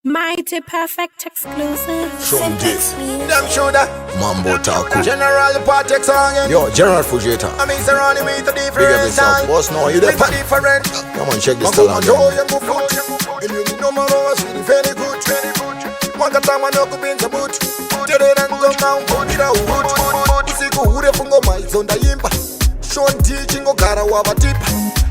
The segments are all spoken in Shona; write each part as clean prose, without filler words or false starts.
Mighty perfect exclusive. From this, Them shoulder Mambo Taku. General Patek song. Yo, General Fujita. I mean surrounding me to Big up different yourself, song. boss. No, you It's there? different. Come on, check this Mango talent. manjo yangu foot. You know my rose is very good. Wakatama no kupinza boot. Terera ngoma mpira wood. Usiku ure fungo maizonda yimba. Sean teaching ogara wabatipa.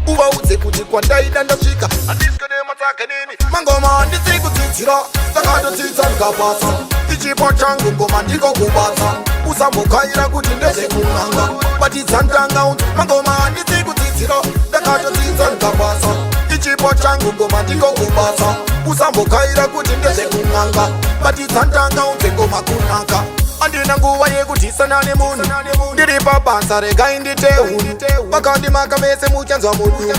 Uvaudze kuti kwandaida ndasvika handisikane matsake nini mangoma ndisikudzidzira sakatodzidza ndikapasa ichipo changu ngoma ndikokubasa usambokaira kuti ndezvekun'anga batidza ndanga mangoma ndisikudzidzira ndakatodzidza ndikapasa ichipo changu ngoma ndikokubasa usambokaira kuti ndezvekun'anga batidza ndanga unze ngoma kunaka andina nguva yekutisana nemunhu ndiri pabasa regai nditeuni vakandimaka mese muchanzwa mudunga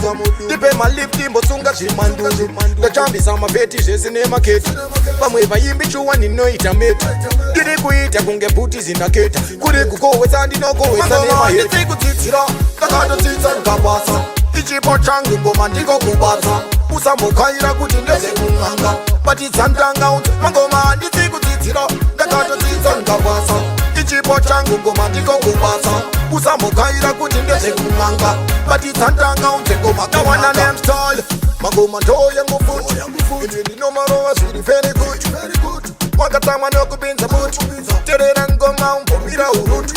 ndipe malifti mbotsunga zvimandundu ndachambisa mapeti zvese nemaketi vamwe vaimbi chuwa ndinoita meti ndiri kuita kunge bhuti zinaketa kuri kukowesa ndinokowesa nemahetiikudzidzira ndakatodzidza ndikabasa ichipo changu ngoma ndikokubasa usambokaira kuti ndezvekun'anga batidza ndanga unze mangoma ndisikudzidzira ndakatodzidza ndikabasa ichipo changu ngoma ndikokubasa usambokaira kuti ndezvekun'anga batidza ndanga unze ngoma kawana nemstyle mangoma ndoyengufuti ini ndinomarova zviri very good wakatsamwa nokupinza buti terera ngoma umbomira urutu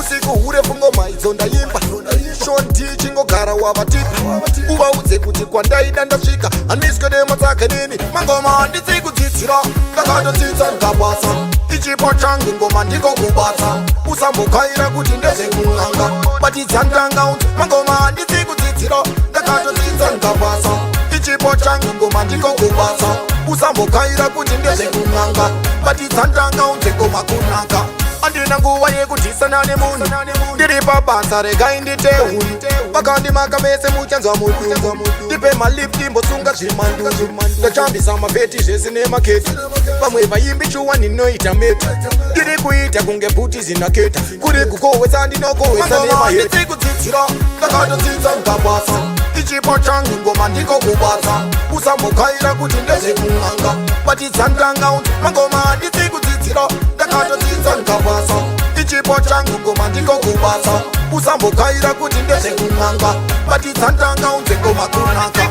usiku hure fungoma idzo ndayimba Sean teaching ogara wavatipa uvaudze kuti kwandaida ndasvika handiswede matsake nini mangoma ndisikudzidzira ndakatodzidza ndikabasa ichipo changu ngoma ndikokubasa usambokaira kuti ndezvekun'anga batidza ndanga unze mangoma ndisikudzidzira ndakatodzidza ndikabasa ichipo changu ngoma ndikokubasa usambokaira kuti ndezvekun'anga batidza ndanga unze ngoma kunaka andina nguva yekutisana nemunhu ndiri pabasa regai nditeuni vakandimaka mese muchanzwa mudunga ndipe malifti mbotsunga zvimandundu ndachambisa mapeti zvese nemaketi vamwe vaimbi chuwa ndinoita meti ndiri kuita kunge bhuti zinaketa kuri kukowesa ndinokowesa nemahetiikudzidzira ndakatodzidza ndikabasa ichipo changu ngoma ndikokubasa usambokaira kuti ndezvekun'anga batidza ndanga unze mangoma ndisikudzidzira ndakatodzidza ndikabasa ichipo changu ngoma ndikokubasa usambokaira kuti ndezvekun'anga batidza ndanga unze ngoma kunaka.